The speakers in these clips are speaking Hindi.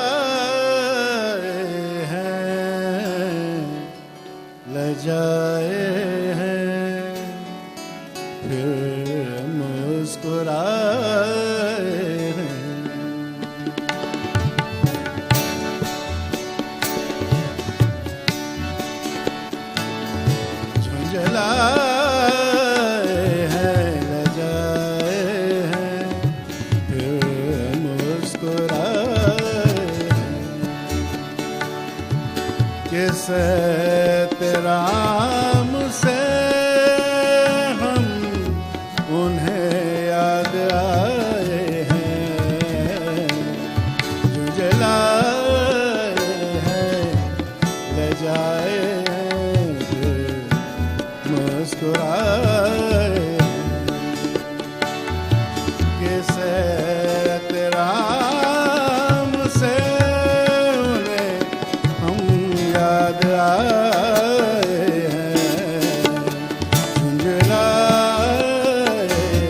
झुंझलाए हैं, लजाए हैं, फिर मुस्कुराए हैं। झुंझलाए हैं, लजाए हैं, फिर मुस्कुराए हैं। किसे तेरा मुझसे हम उन्हें याद आए हैं। झुंझलाए हैं, लजाए हैं, फिर मुस्कुराए हैं। किसे तेरा मुझसे उन्हें हम याद आए हैं। झुंझलाए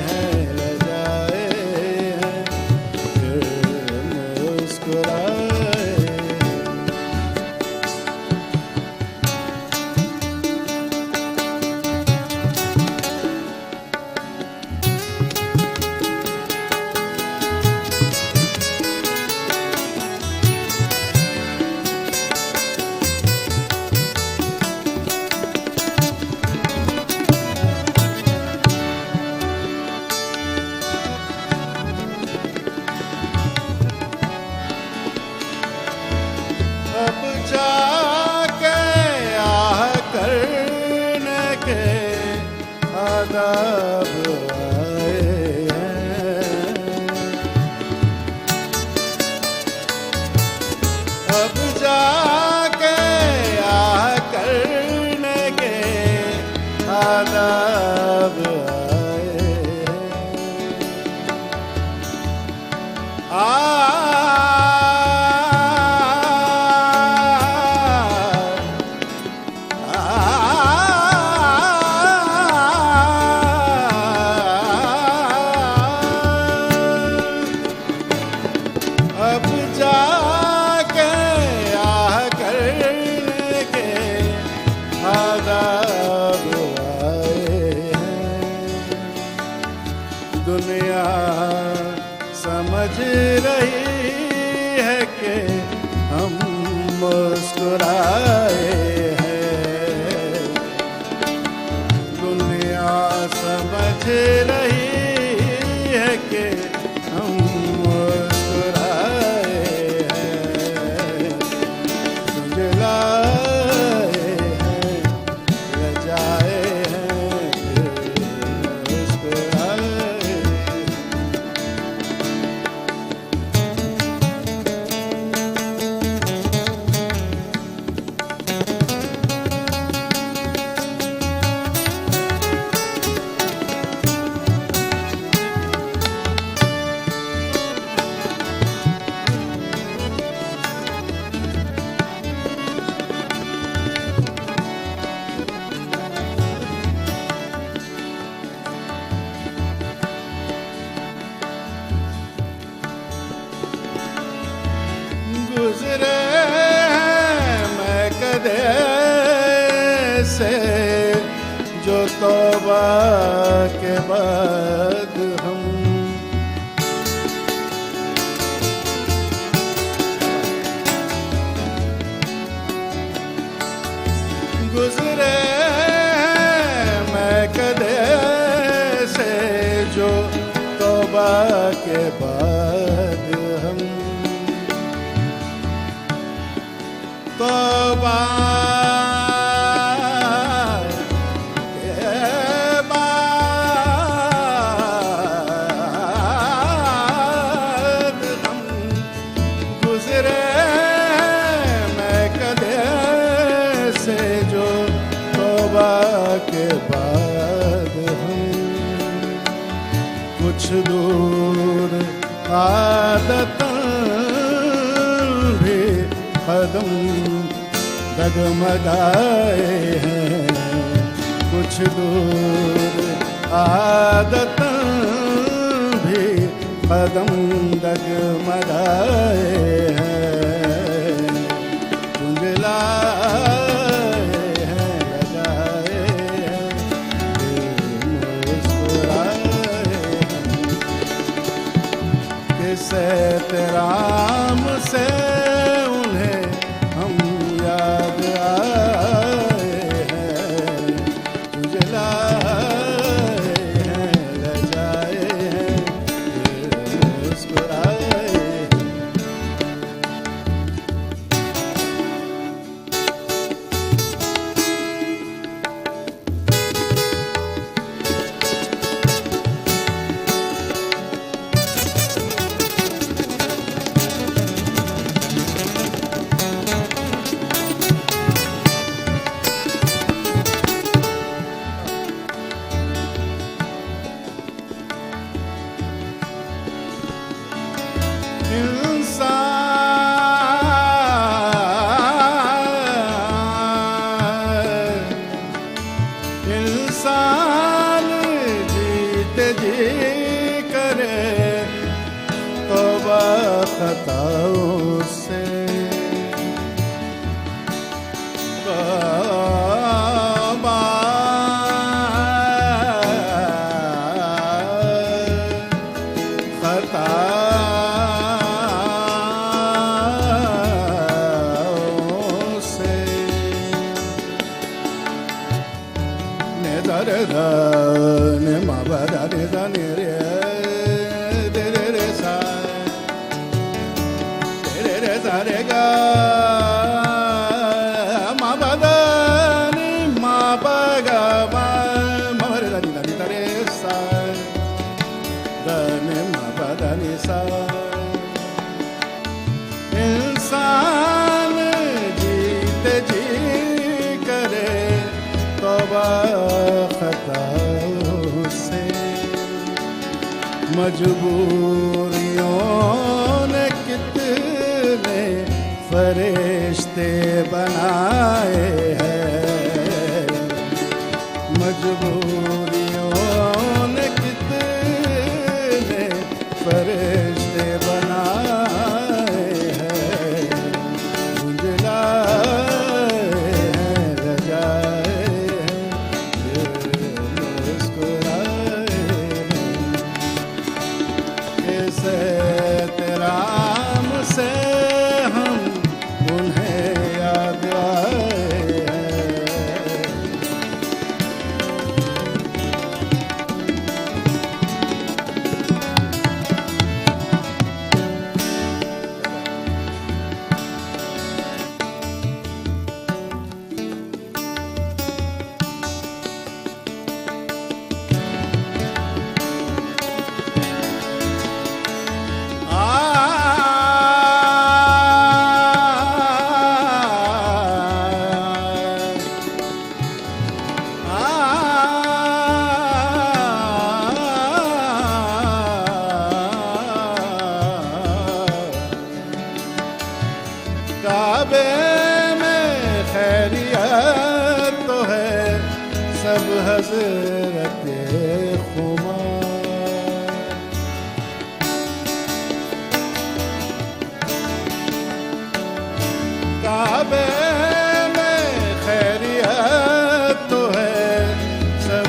हैं, लजाए हैं, फिर मुस्कुराए हैं। अब जाके आह करने के आदाब आए हैं। अब जाके आह करने के आदाब आए हैं। अब जाके आह करने के आदाब आए हैं। दुनिया समझ रही है कि हम मुस्कुराए हैं। दुनिया समझ रही है कि हम मुस्कुराए हैं। झुंझलाए हैं, लजाए हैं, फिर मुस्कुराए हैं। तौबा के बाद हम गुजरे मैं कदे से जो तौबा के बाद हम तौबा के बाद हम कुछ दूर आदतन भी कदम डगमगाए हैं, कुछ दूर आदतन भी कदम डगमगाए हैं, राम से उन्हें हम याद आए हैं, तुझे लाए हैं, रजाए हैं, मुस्कुराए इंसान जीते जी करे तौबा खताओं से, तौबा खताओं से रे धा ने मा बा धा ने धा ने रे रे रे रे सा रे रे सा रे गा मा बा धा नि मा बा गा मा मा रे धा नि धा रे सा धा ने मा बा धा नि सा। इंसान जीते जी करे तौबा खताओं से, मजबूरियों ने कितने फरिश्ते बनाए हैं, मजबूरियों ने कितने फरिश्ते बनाए हैं, मुंजलाए हैं, रजाए राम से हम उन्हें याद आए हैं। काबे में खैरियत तो है सब हज़रत खुमार, काबे में खैरियत तो है सब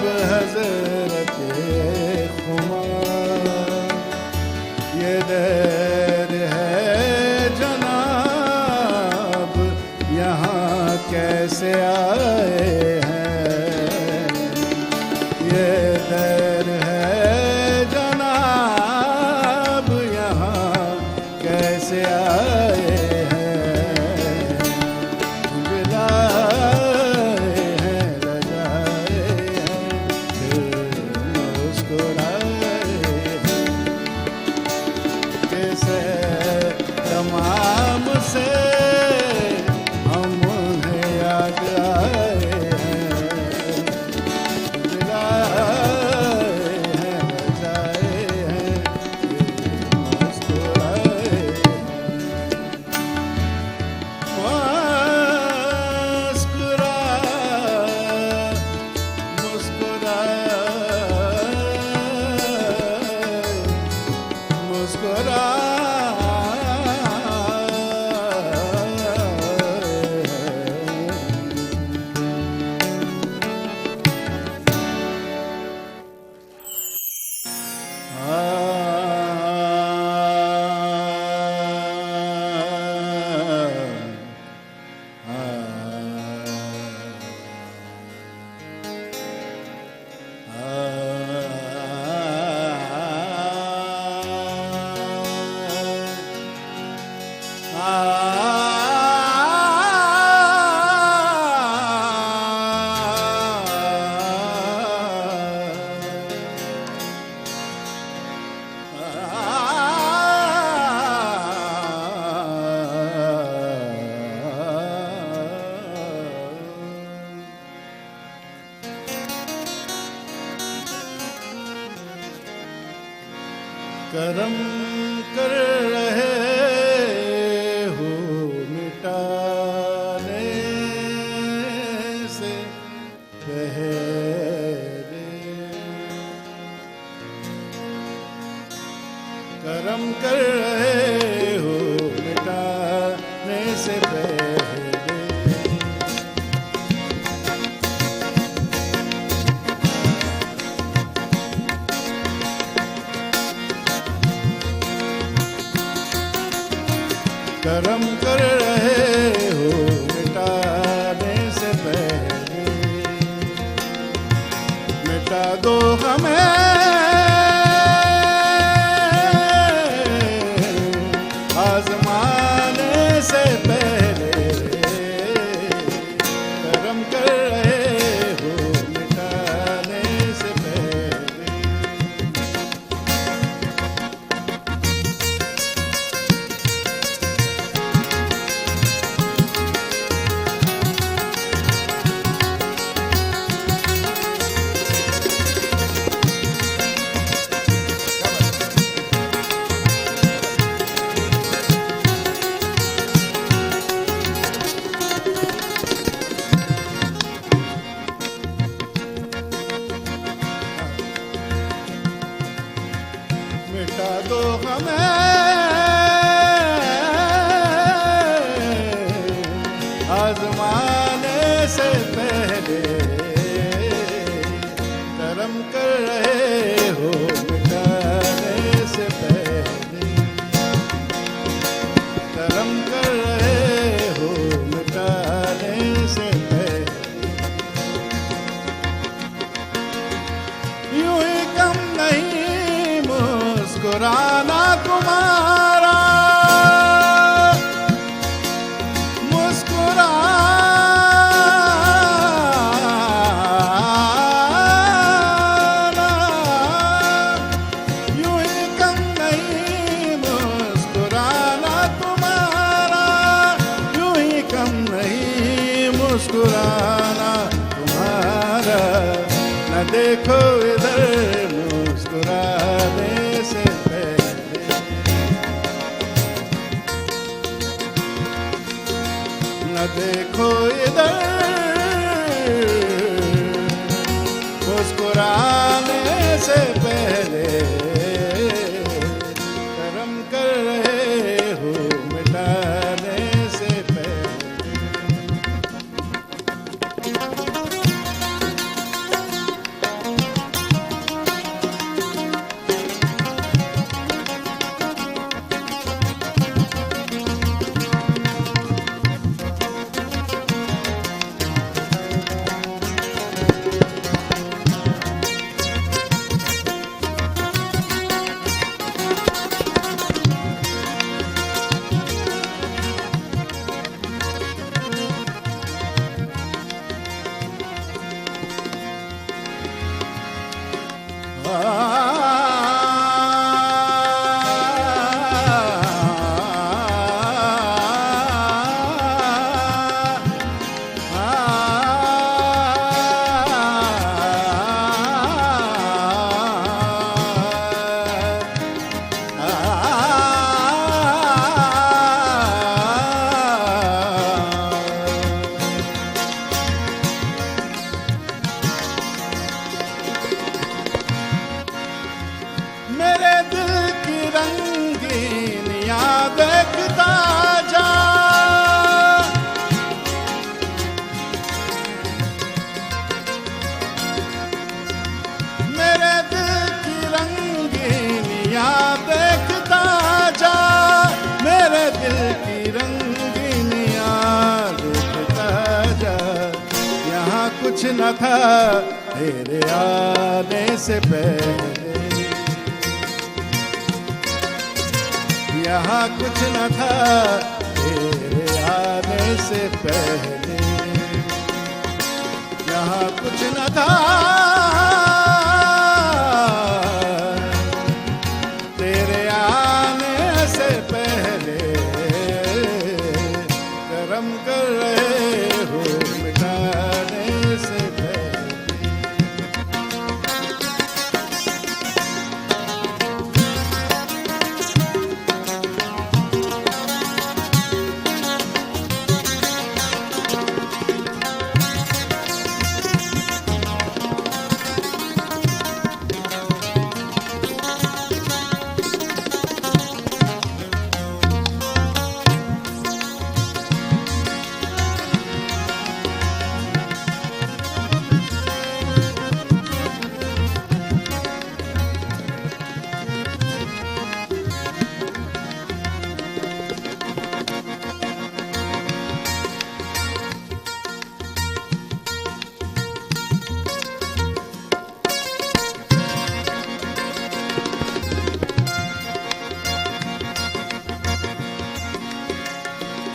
यहाँ कैसे आए हैं, ये दर है जनाब, यहाँ कैसे आए हैं, बिलाए हैं, लगाए हैं, फिर मुस्कुराए हैं, जैसे तमाम से करम कर रहे हो मिटाने से पहले, करम कर रहे हो मिटाने से पहले, करम कर रहे हो मिटाने से पहले, मिटा दो हमें आजमाने से पहले, करम कर रहे हो मिटाने से पहले, मिटा दो हमें आजमाने से पहले, करम कर रहे हो मिटाने से पहले, करम कर रहे हो मिटाने से पहले, यूं ही कम नहीं मुस्कुराना तुम्हारा, मुस्कुराना यूं ही कम नहीं मुस्कुराना तुम्हारा, यूं ही कम नहीं मुस्कुराना तुम्हारा, न देखो इधर मुस्कुराने से पहले, न देखो इधर मुस्कुराने से पहले, करम कर रहे हो मिटाने से पहले, कुछ न था तेरे आने से पहले, यहाँ कुछ न था तेरे आने से पहले, यहाँ कुछ न था तेरे आने से पहले, कर्म कर रहे हो मिटाने से पहले।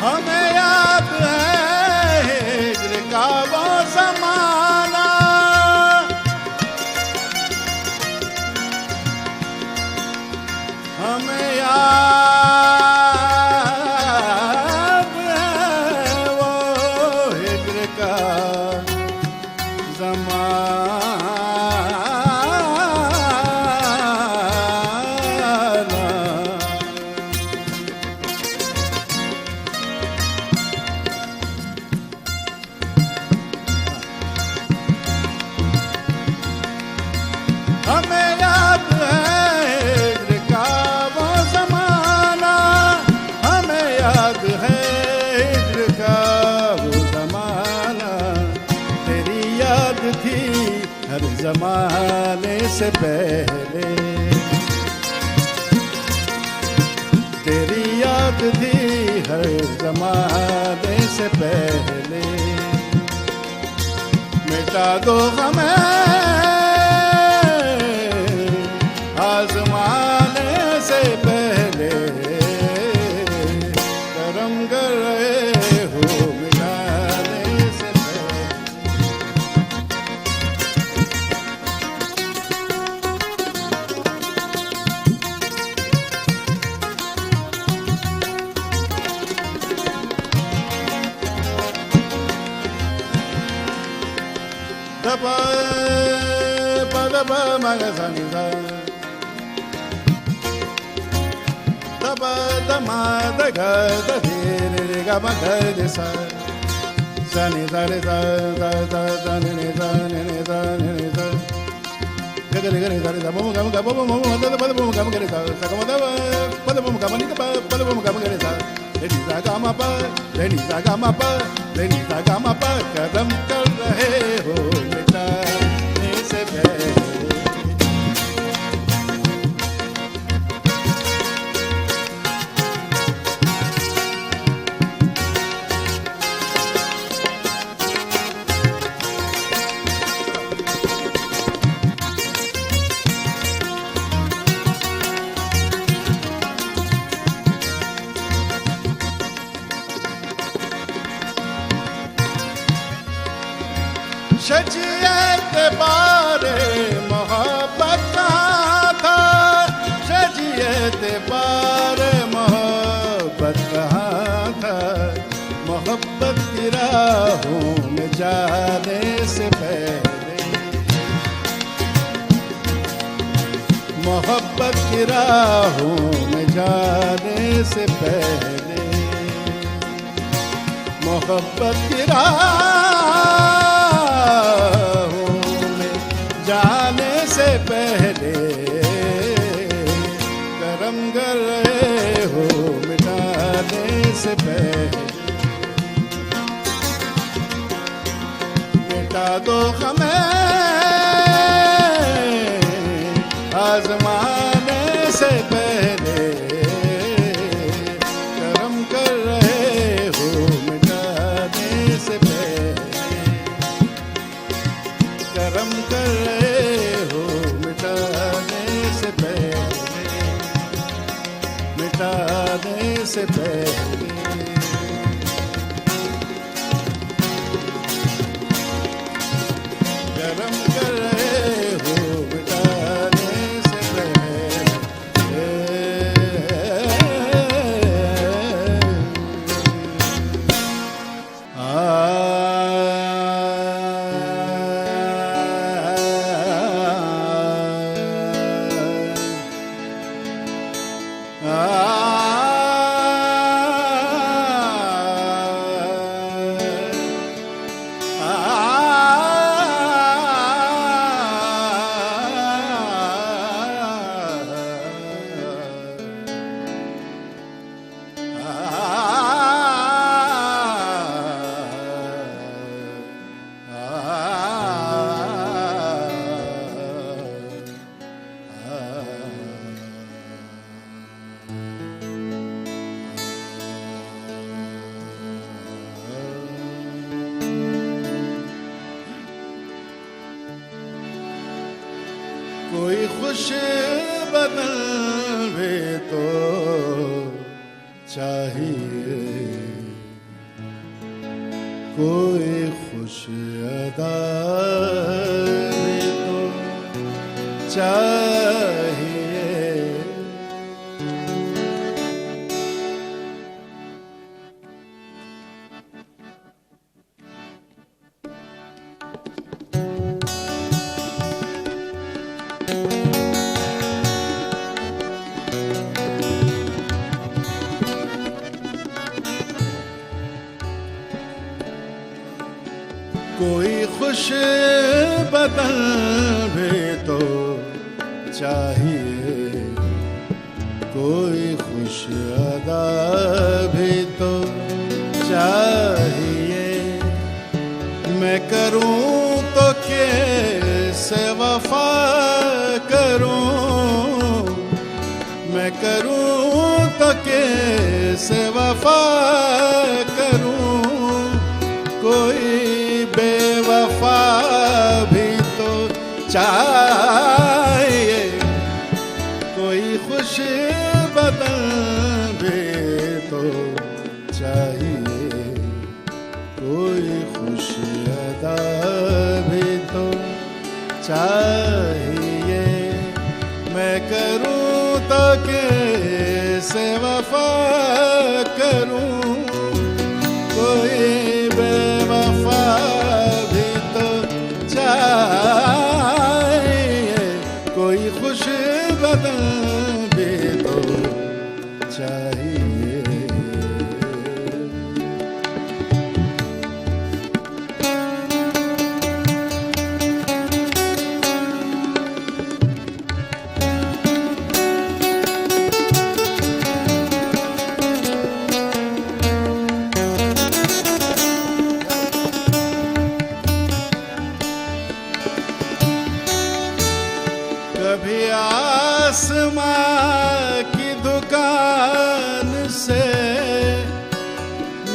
हमें याद है हिज्र का वो ज़माना, हमें याद है वो हिज्र का ज़माना। हमें याद है हिज्र का वो ज़माना, हमें याद है हिज्र का वो ज़माना। तेरी याद थी हर ज़माने से पहले, तेरी याद थी हर ज़माने से पहले। मिटा दो हमें आज़माने से पहले, कर्म कर रहे हो मिटाने से पहले। दब पदब मगसनि सा, दब दमा दग दधीरे ग मग सा, सनि सा रे सा सा सा सा नि नि सा नि नि सा नि नि सा, ग ग ग सा रे सा बम गम ग बम मम द पद बम गम ग रे सा, स ग म द पद बम गम नि द पद बम गम ग रे सा, रे नि सा ग म प रे नि सा ग म प रे नि सा ग म प। कर्म कर रहे हो मिटाने से पहले, शजीयत बारे मोहब्बत कहाँ था, शजीयत बारे मोहब्बत कहाँ था। मोहब्बत की राहों में जाने से पहले, मोहब्बत की राहों में जाने से पहले, मोहब्बत की राहों में जाने से पहले, कर्म कर रहे हो मिटाने से पहले। मिटा दो हमें आज़माने से पहले, कर्म कर रहे हो मिटाने से पहले। से पहले गरम कर रहे हो मिटाने से पहले कोई खुश बदल भी तो चाहिए, कोई खुश अदा भी तो चाहिए। कोई खुश बदल भी तो चाहिए, कोई खुश अदा भी तो चाहिए। मैं करूं तो कैसे वफा करूं, मैं करूं तो कैसे वफा करूं। कोई बेवफा भी तो चाहिए, कोई खुश बदल भी तो चाहिए, कोई खुश अदा भी तो चाहिए। मैं करूं तो कैसे वफा करूं, कोई बेवफा भी तो चाहिए, कोई खुश बदल भी तो चाहिए। कभी आसमां की दुकान से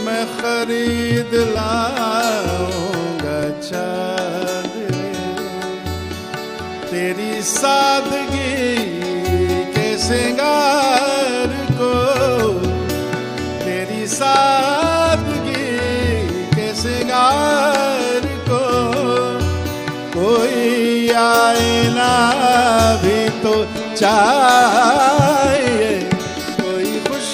मैं खरीद लाऊंगा चांदनी, तेरी सादगी के सिंगार को, तेरी सादगी के सिंगार को। कोई आईना भी तो चाहिए, कोई खुश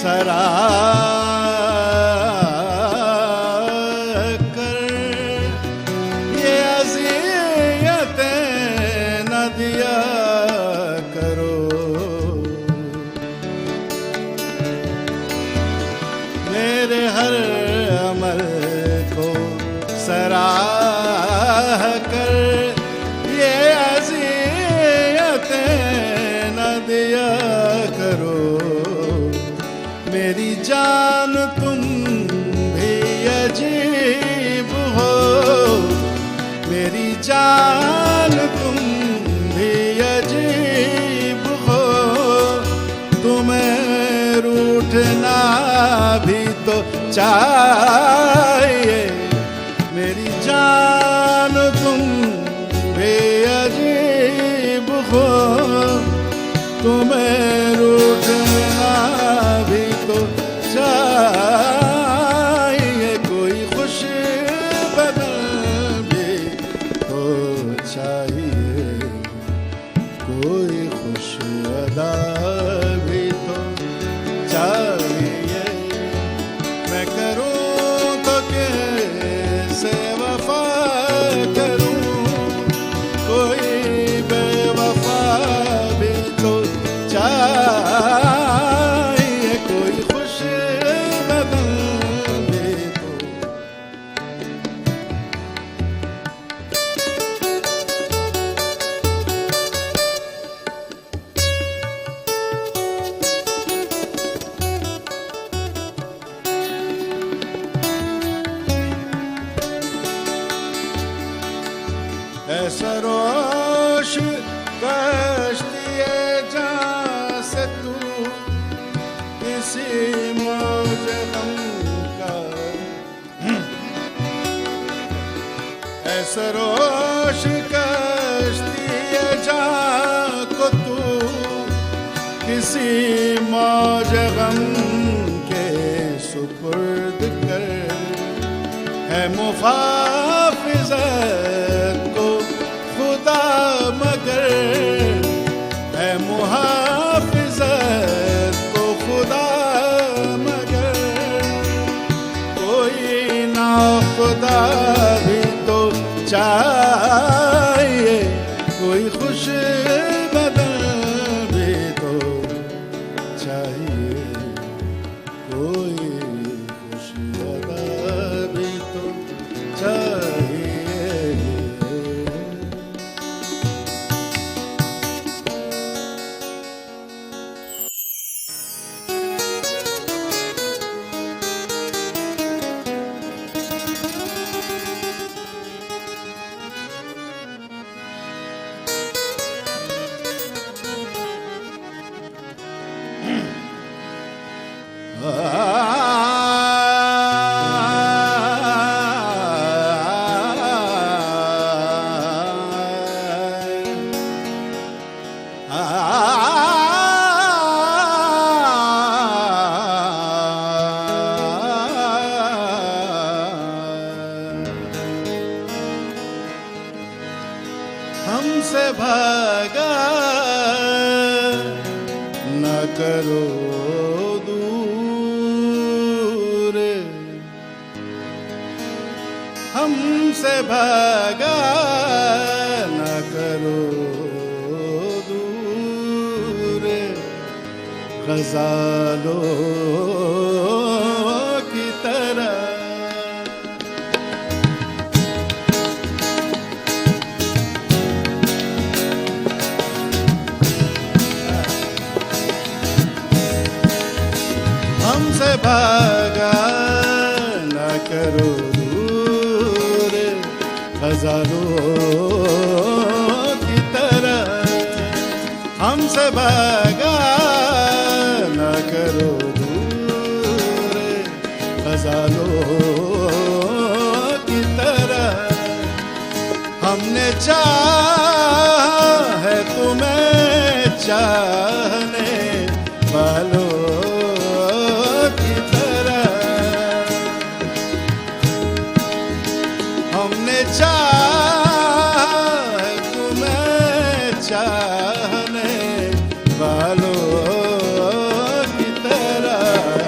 सराह कर, ये अज़ियतें न दिया करो। मेरे हर अमल को सराह कर, ये अज़ियतें न दिया करो। मेरी जान तुम भी अजीब हो, मेरी जान तुम भी अजीब हो। तुम्हें रूठना भी तो चाहिए। मेरी जान तुम भी अजीब हो, तुम्हें रूठना भी तो चाहिए। कोई खुश बदल भी तो चाहिए, कोई खुश अदा भी तो चाहिए। मैं करूं तो कैसे वफा करूं, कोई बेवफा भी तो चाहिए। कोई खुश बदल भी तो। ऐसा रोश कश्तिए जहाँ से तू किसी मौज गम का, ऐसा रोश कश्तिए जहाँ को तू किसी मौज गम के सुपुर्द कर। है मुहाफ़िज़त को खुदा मगर, है मुहाफ़िज़त को खुदा मगर। कोई ना खुदा भी तो चाहिए, कोई खुश बदल भी तो चाहिए, कोई खुश अदा भी तो चाहिए। हमसे भागा न करो दूर, हमसे भागा न करो दूर। ग़ज़ालों की तरह हमसे भागा न करो दूर। ग़ज़ालों की तरह हमसे भागा न करो दूर। ग़ज़ालों की तरह हमने चाहा है तुम्हें चाहने वालों की तरह। हमने चाहा है तुम्हें चाहने वालों की तरह।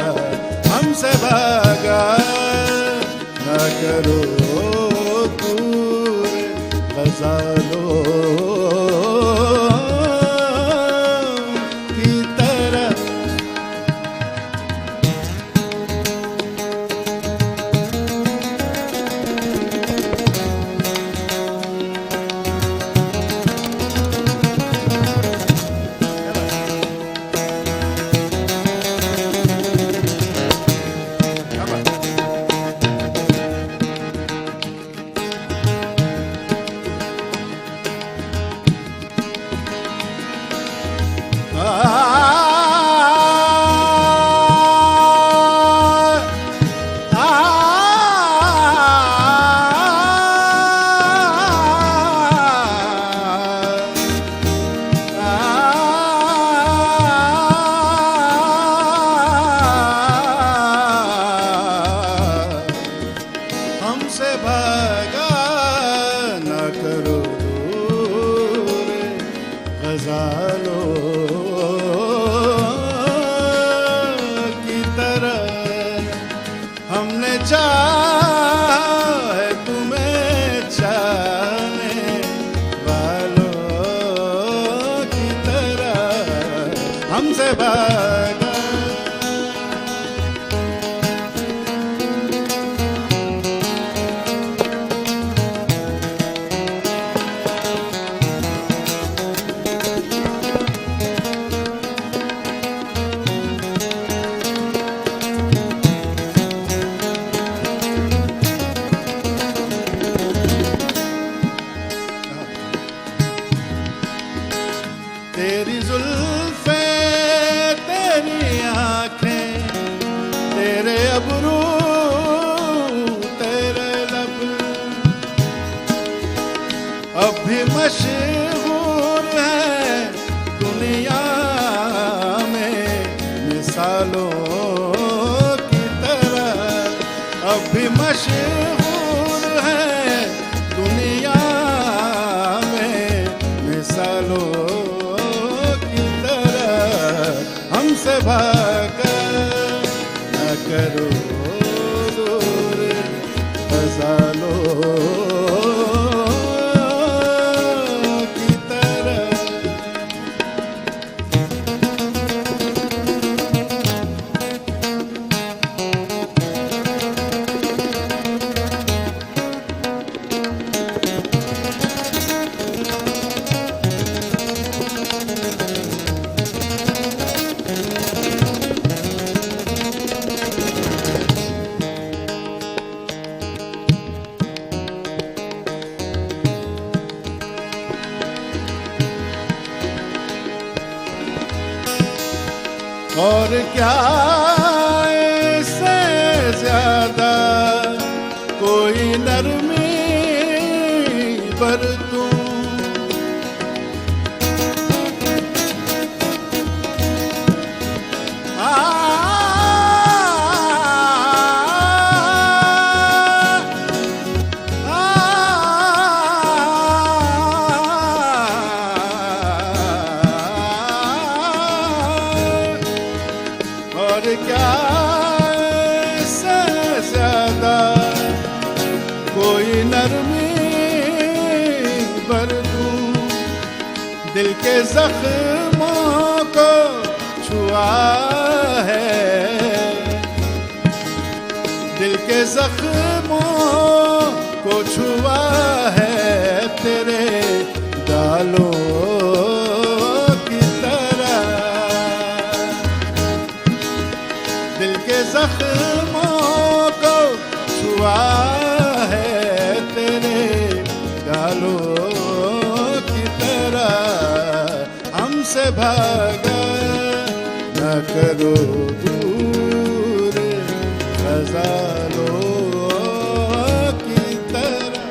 चाहा है तुम्हें चाहने वालों की तरह हमसे भागा। तेरी जुल्फे तेरी आंखें तेरे अबरू तेरे लब अब भी मशहूर है दुनिया में मिसालों की तरह। अब भी मशहूर है दुनिया में मिसालों हमसे भागा। न करो दूर ग़ज़लों की तरह। और क्या इससे ज्यादा कोई नरमी बरतूं। और क्या इससे ज्यादा कोई नरमी बरतूं। दिल के जख्मों को छुआ है, दिल के जख्मों को छुआ है तेरे गालों की तरह। दिल के जख्मों को छुआ है तेरे गालों की तरह हमसे भागा। न करो दूर ग़ज़लों की तरह।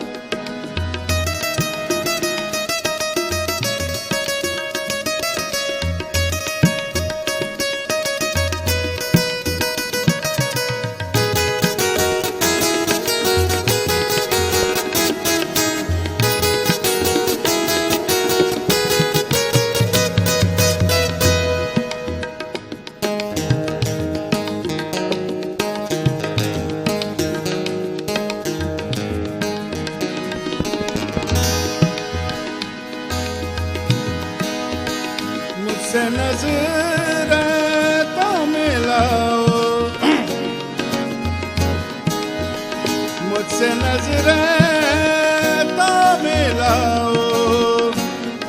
मुझसे नज़रें तो मिलाओ, मुझसे नज़रें तो मिलाओ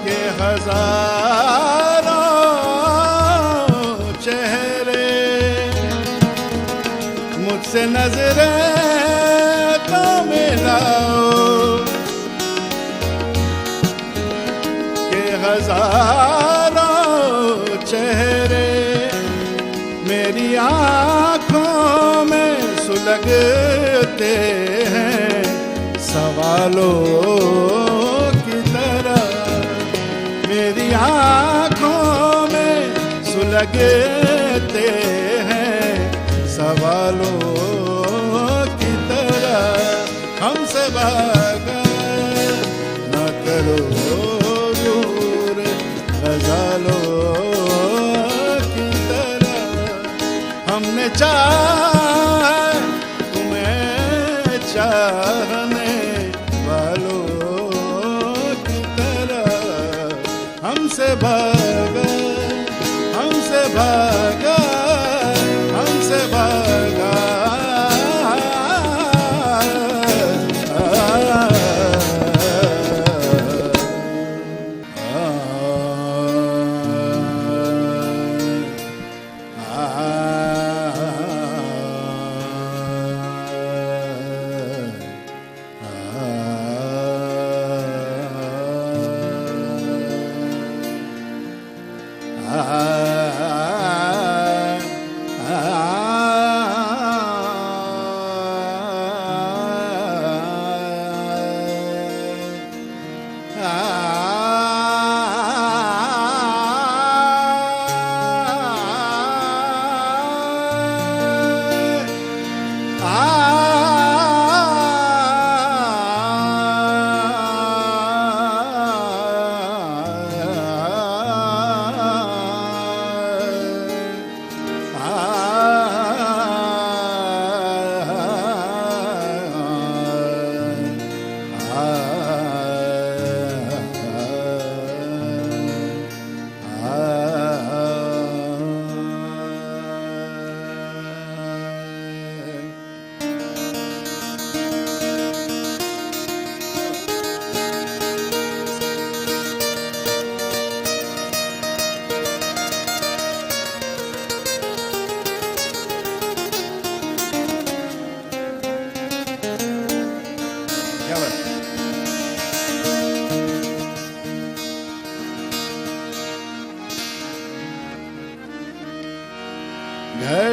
के हज़ारों चेहरे। मुझसे नज़रें तो मिलाओ के हज़ारों चेहरे। मेरी आँखों में सुलगते हैं सवालों की तरह। मेरी आँखों में सुलगते हैं सवालों की तरह हमसे भागा। न करो दूर ग़ज़लों की तरह। हमने चाहा तुम्हें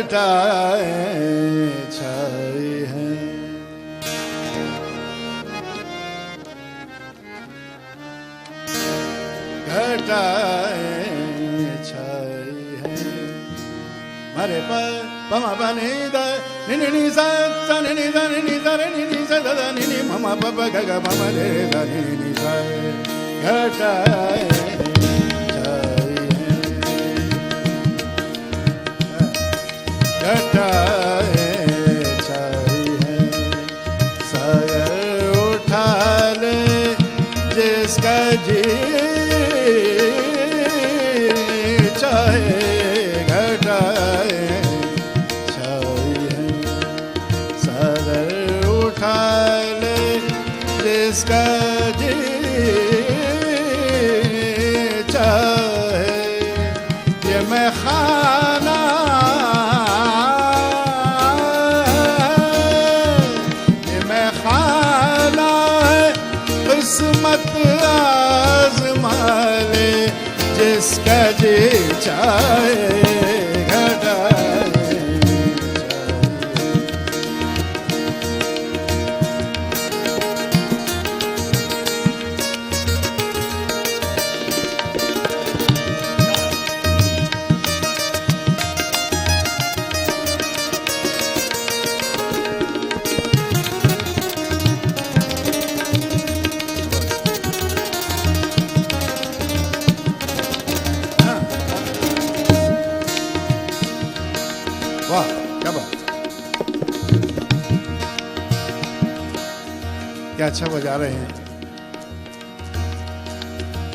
घटाए छाई है। घटाए छाई है। मरे पम पनी द नि नि सा सा नि नि सा नि नि सा रे नि नि सा द नि नि मम प प ग ग मम रे द नि नि सा। घटाए छाई है। घटाए छाई है। सागर उठा ले जिसका जी चाहे। घटाए छाई है। सागर उठा ले जिसका जी चाहे। ये मैं खाना किस्मत आज़मा ले जिसका जी चाहे। घटाए वाह क्या बात। क्या अच्छा बजा रहे हैं।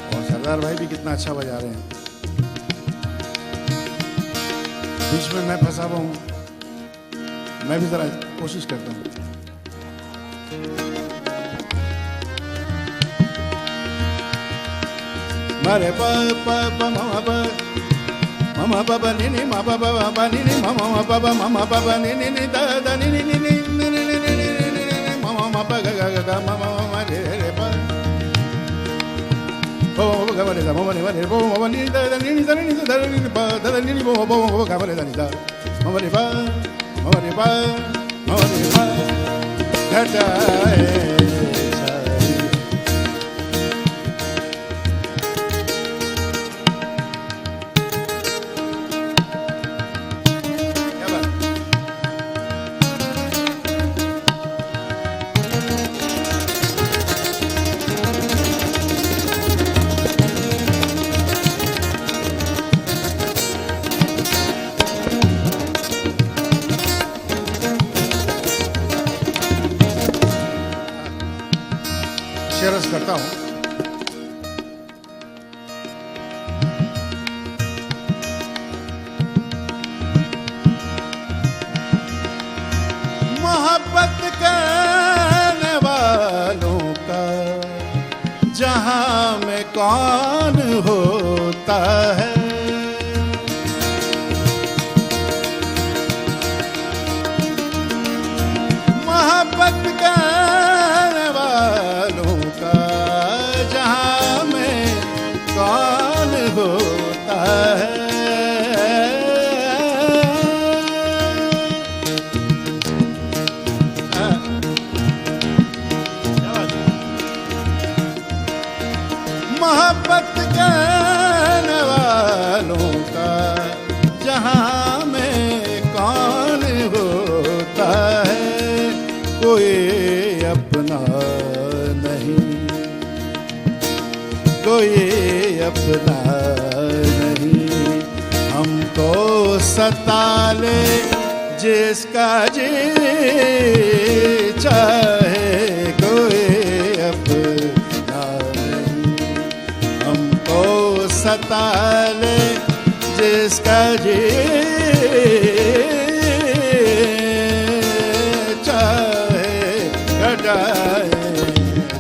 और सरदार भाई भी कितना अच्छा बजा रहे हैं। बीच में मैं फंसा हुआ हूं। मैं भी जरा कोशिश करता हूं। मरे प प प म प mama baba nini mama baba nini mama baba mama baba nini ni da da nini nini nini nini mama mama ga ga ga mama mama re re ba bo ga ba re da mama ni ba re bo mama ni da da nini da nini da nini ba da nini bo bo ga ba re da ni da mama ni ba mama ni ba mama ni ba घटाए शेरस करता हूं। मोहब्बत करने वालों का जहां में कौन होता है। मोहब्बत करने वालों का जहां में कौन होता है। मोहब्बत करने वालों का जहां में कौन होता है। कोई अपना नहीं, कोई अपना नहीं, हमको सता ले जिसका जी चाहे। कोई अपना नहीं, हमको सता ले जिसका जी चाहे। घटाए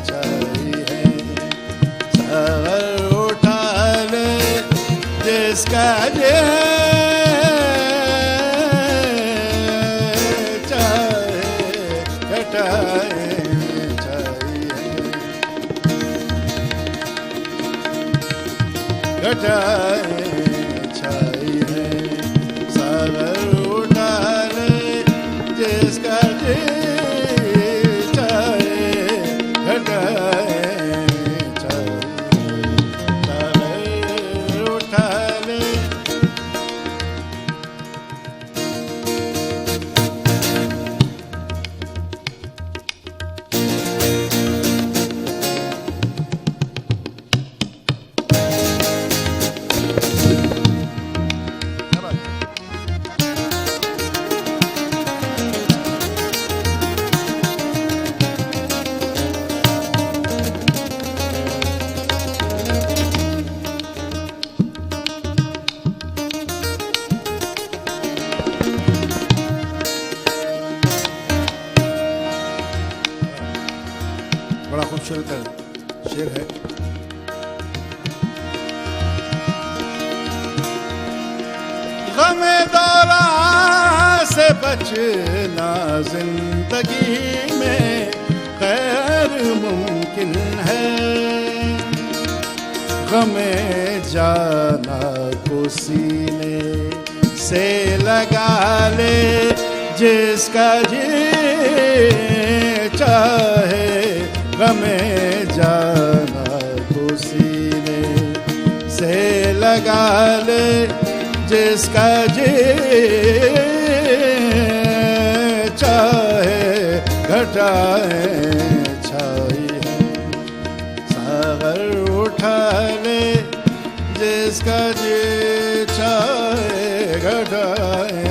चाहिए सर उठा ले जिसका जी चाहे। घटाए घटाए छाई है। सर उठा जिसका जी चाहे घटाए चाहे सागर उठा ले। बड़ा खूबसूरत शेर है। गमे दौरा से बचना जिंदगी में खैर मुमकिन है। गमे जाना को सीने से लगा ले जिसका जी चाहे। गमे जाना को सीने से लगा ले जिसका जी चाहे घटाए छाई है सागर उठा ले जिसका जी चाहे घटाए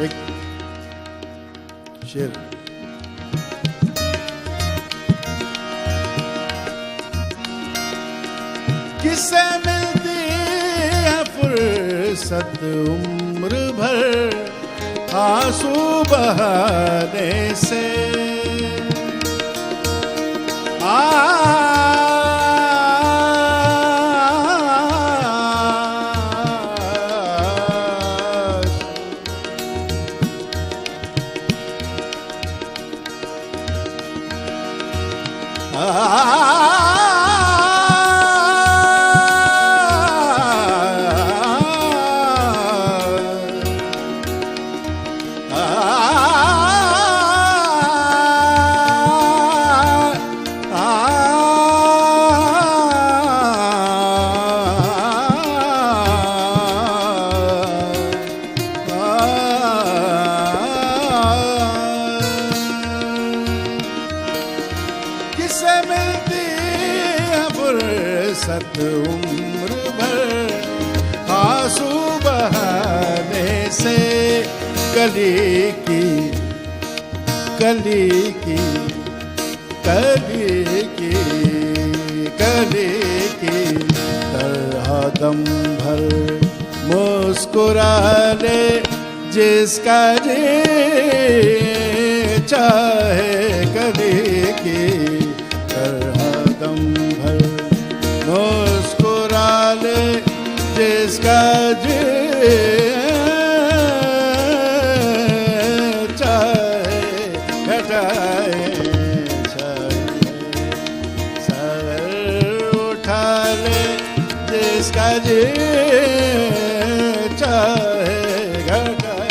एक शेर। किससे मिलती है फुर्सत उम्र भर आंसू बहाने से। किससे मिलती है फुर्सत उम्र भर आंसू बहाने से। कली की कली की कली की कली की तरह दम भर मुस्कुरा ले जिसका जी चाहे। कली की दम भर मुस्कुरा ले जिसका जी चाहे घटाए छाए सागर उठा ले जिसका जी चाहे घटाए।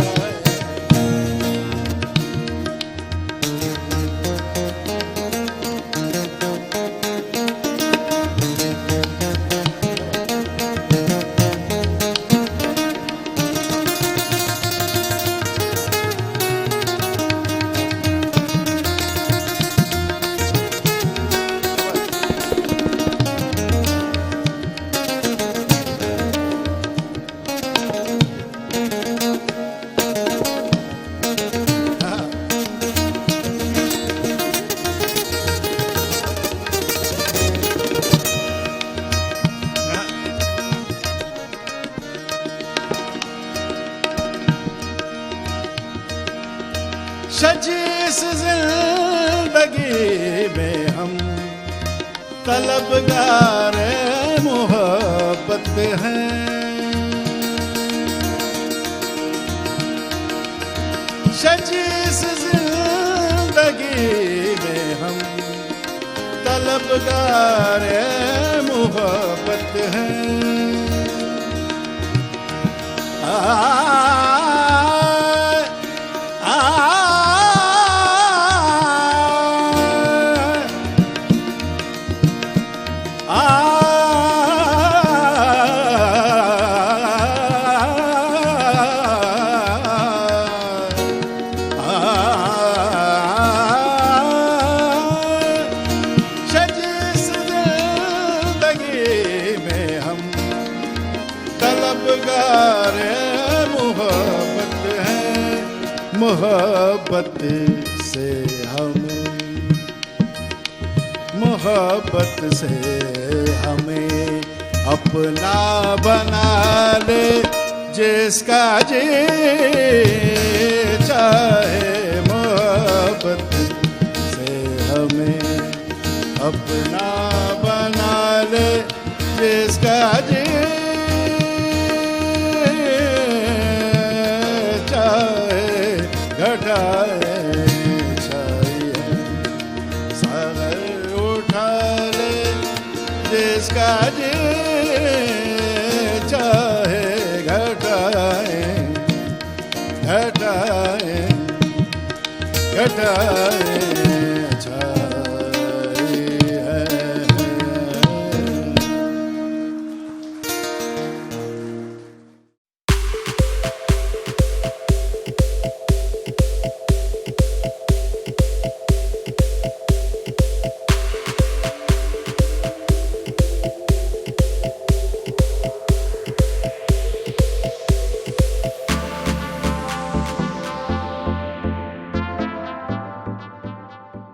सजी इस जिंदगी में हम तलबगार मोहब्बत हैं। सजी इस जिंदगी में हम तलबगार मोहब्बत हैं। तलबगार मोहब्बत हैं। मोहब्बत से हमें अपना बना ले जिसका जी चाहे। मोहब्बत से हमें अपना बना ले जिसका जी घटाए चाहिए। सागर उठा ले जिसका जी चाहे। घटाए घटाए घटाए